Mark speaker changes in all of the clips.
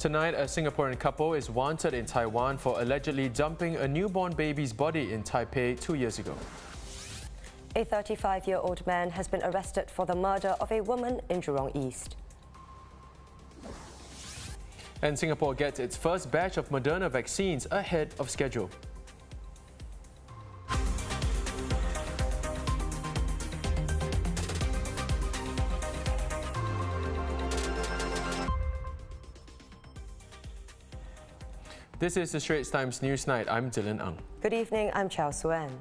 Speaker 1: Tonight, a Singaporean couple is wanted in Taiwan for allegedly dumping a newborn baby's body in Taipei 2 years ago.
Speaker 2: A 35-year-old man has been arrested for the murder of a woman in Jurong East.
Speaker 1: And Singapore gets its first batch of Moderna vaccines ahead of schedule. This is the Straits Times Newsnight. I'm Dylan Ng.
Speaker 2: Good evening, I'm Chow Suen.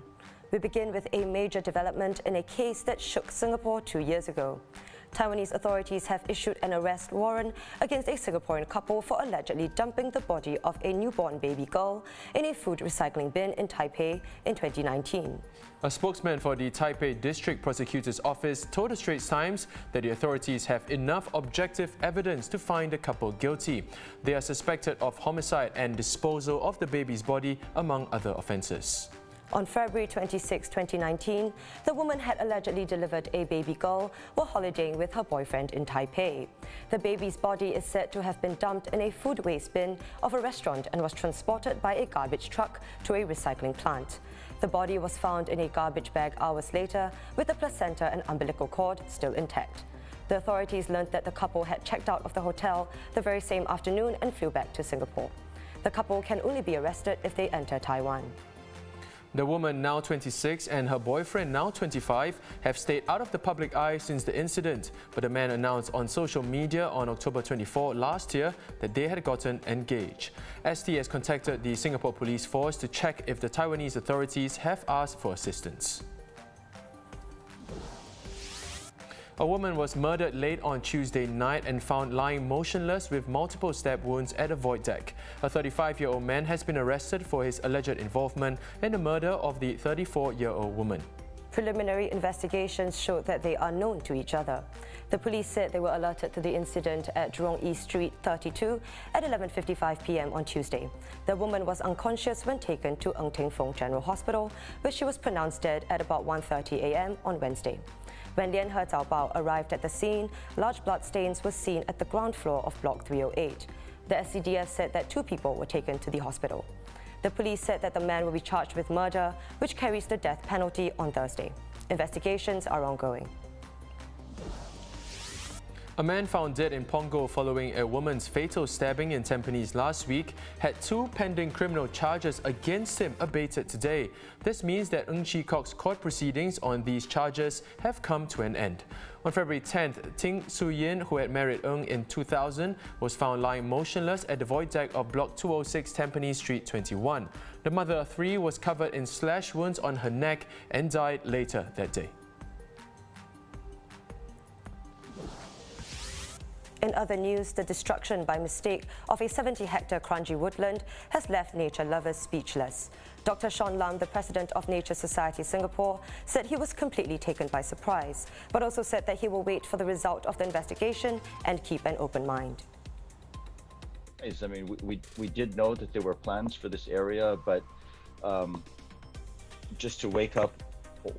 Speaker 2: We begin with a major development in a case that shook Singapore 2 years ago. Taiwanese authorities have issued an arrest warrant against a Singaporean couple for allegedly dumping the body of a newborn baby girl in a food recycling bin in Taipei in 2019.
Speaker 1: A spokesman for the Taipei District Prosecutor's Office told the Straits Times that the authorities have enough objective evidence to find the couple guilty. They are suspected of homicide and disposal of the baby's body, among other offences.
Speaker 2: On February 26, 2019, the woman had allegedly delivered a baby girl while holidaying with her boyfriend in Taipei. The baby's body is said to have been dumped in a food waste bin of a restaurant and was transported by a garbage truck to a recycling plant. The body was found in a garbage bag hours later, with the placenta and umbilical cord still intact. The authorities learned that the couple had checked out of the hotel the very same afternoon and flew back to Singapore. The couple can only be arrested if they enter Taiwan.
Speaker 1: The woman, now 26, and her boyfriend, now 25, have stayed out of the public eye since the incident, but the man announced on social media on October 24 last year that they had gotten engaged. ST has contacted the Singapore Police Force to check if the Taiwanese authorities have asked for assistance. A woman was murdered late on Tuesday night and found lying motionless with multiple stab wounds at a void deck. A 35-year-old man has been arrested for his alleged involvement in the murder of the 34-year-old woman.
Speaker 2: Preliminary investigations showed that they are known to each other. The police said they were alerted to the incident at Jurong East Street 32 at 11:55 p.m. on Tuesday. The woman was unconscious when taken to Ng Teng Fong General Hospital, where she was pronounced dead at about 1:30 a.m. on Wednesday. When Lian He Zhao Bao arrived at the scene, large blood stains were seen at the ground floor of Block 308. The SCDF said that 2 people were taken to the hospital. The police said that the man will be charged with murder, which carries the death penalty on Thursday. Investigations are ongoing.
Speaker 1: A man found dead in Punggol following a woman's fatal stabbing in Tampines last week had 2 pending criminal charges against him abated today. This means that Ng Chi Kok's court proceedings on these charges have come to an end. On February 10th, Ting Su Yin, who had married Ng in 2000, was found lying motionless at the void deck of Block 206 Tampines Street 21. The mother of 3 was covered in slash wounds on her neck and died later that day.
Speaker 2: In other news, the destruction by mistake of a 70-hectare Kranji woodland has left nature lovers speechless. Dr. Sean Lam, the president of Nature Society Singapore, said he was completely taken by surprise, but also said that he will wait for the result of the investigation and keep an open mind.
Speaker 3: I mean, we did know that there were plans for this area, but just to wake up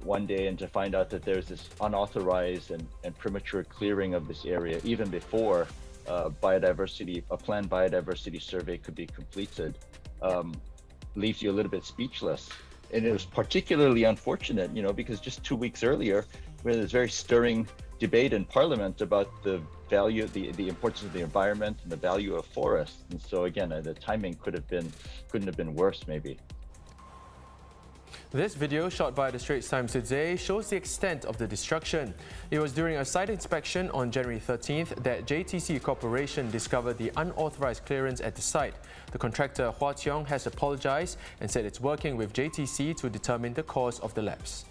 Speaker 3: one day and to find out that there's this unauthorized and premature clearing of this area, even before a planned biodiversity survey could be completed, leaves you a little bit speechless. And it was particularly unfortunate, because just 2 weeks earlier, we had this very stirring debate in Parliament about the value, the importance of the environment and the value of forests. And so again, the timing couldn't have been worse, maybe.
Speaker 1: This video, shot by the Straits Times today, shows the extent of the destruction. It was during a site inspection on January 13th that JTC Corporation discovered the unauthorized clearance at the site. The contractor Hua Tiong has apologized and said it's working with JTC to determine the cause of the lapse.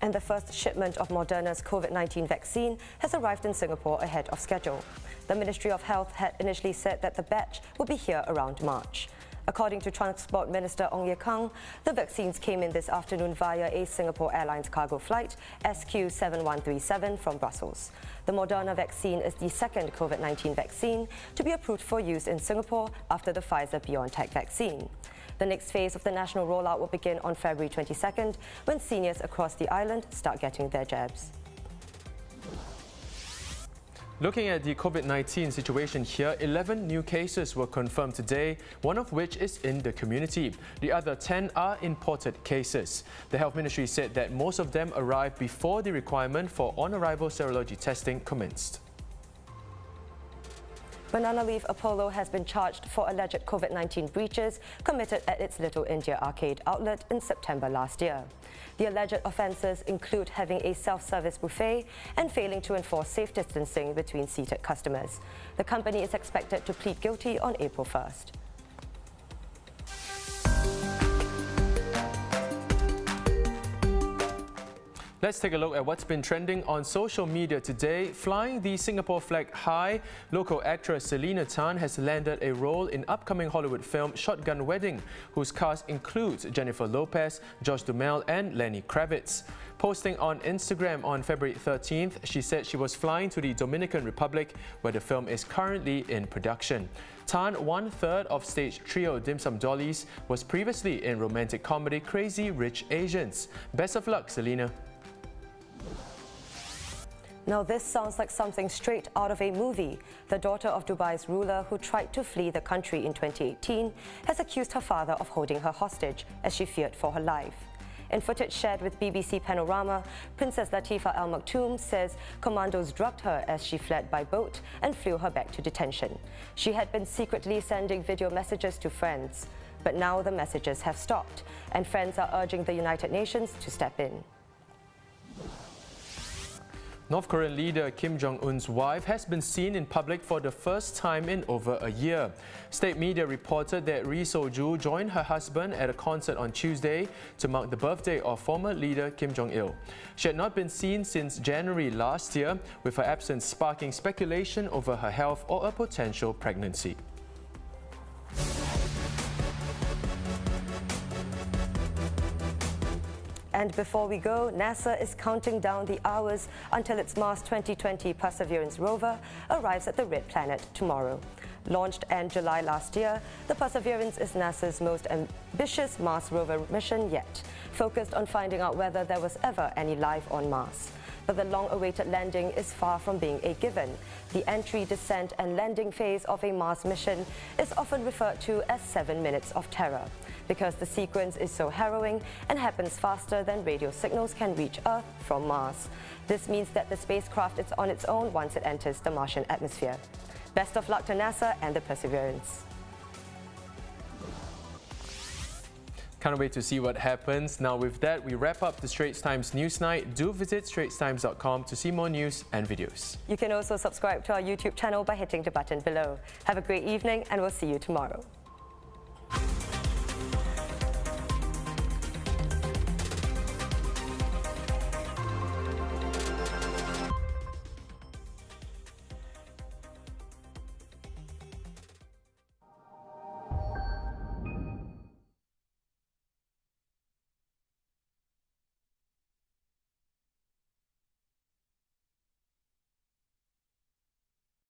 Speaker 2: And the first shipment of Moderna's COVID-19 vaccine has arrived in Singapore ahead of schedule. The Ministry of Health had initially said that the batch would be here around March. According to Transport Minister Ong Ye Kung, the vaccines came in this afternoon via a Singapore Airlines cargo flight SQ7137 from Brussels. The Moderna vaccine is the second COVID-19 vaccine to be approved for use in Singapore after the Pfizer-BioNTech vaccine. The next phase of the national rollout will begin on February 22nd, when seniors across the island start getting their jabs.
Speaker 1: Looking at the COVID-19 situation here, 11 new cases were confirmed today, one of which is in the community. The other 10 are imported cases. The Health Ministry said that most of them arrived before the requirement for on-arrival serology testing commenced.
Speaker 2: Banana Leaf Apollo has been charged for alleged COVID-19 breaches committed at its Little India arcade outlet in September last year. The alleged offences include having a self-service buffet and failing to enforce safe distancing between seated customers. The company is expected to plead guilty on April 1st.
Speaker 1: Let's take a look at what's been trending on social media today. Flying the Singapore flag high, local actress Selena has landed a role in upcoming Hollywood film Shotgun Wedding, whose cast includes Jennifer Lopez, Josh Duhamel and Lenny Kravitz. Posting on Instagram on February 13th, she said she was flying to the Dominican Republic, where the film is currently in production. Tan, one-third of stage trio Dim Sum Dollies, was previously in romantic comedy Crazy Rich Asians. Best of luck, Selena.
Speaker 2: Now this sounds like something straight out of a movie. The daughter of Dubai's ruler, who tried to flee the country in 2018, has accused her father of holding her hostage as she feared for her life. In footage shared with BBC Panorama, Princess Latifah Al Maktoum says commandos drugged her as she fled by boat and flew her back to detention. She had been secretly sending video messages to friends. But now the messages have stopped, and friends are urging the United Nations to step in.
Speaker 1: North Korean leader Kim Jong-un's wife has been seen in public for the first time in over a year. State media reported that Ri So-ju joined her husband at a concert on Tuesday to mark the birthday of former leader Kim Jong-il. She had not been seen since January last year, with her absence sparking speculation over her health or a potential pregnancy.
Speaker 2: And before we go, NASA is counting down the hours until its Mars 2020 Perseverance rover arrives at the Red Planet tomorrow. Launched in July last year, the Perseverance is NASA's most ambitious Mars rover mission yet, focused on finding out whether there was ever any life on Mars. But the long-awaited landing is far from being a given. The entry, descent and landing phase of a Mars mission is often referred to as 7 minutes of terror, because the sequence is so harrowing and happens faster than radio signals can reach Earth from Mars. This means that the spacecraft is on its own once it enters the Martian atmosphere. Best of luck to NASA and the Perseverance.
Speaker 1: Can't wait to see what happens. Now with that, we wrap up the Straits Times Newsnight. Do visit straitstimes.com to see more news and videos.
Speaker 2: You can also subscribe to our YouTube channel by hitting the button below. Have a great evening and we'll see you tomorrow.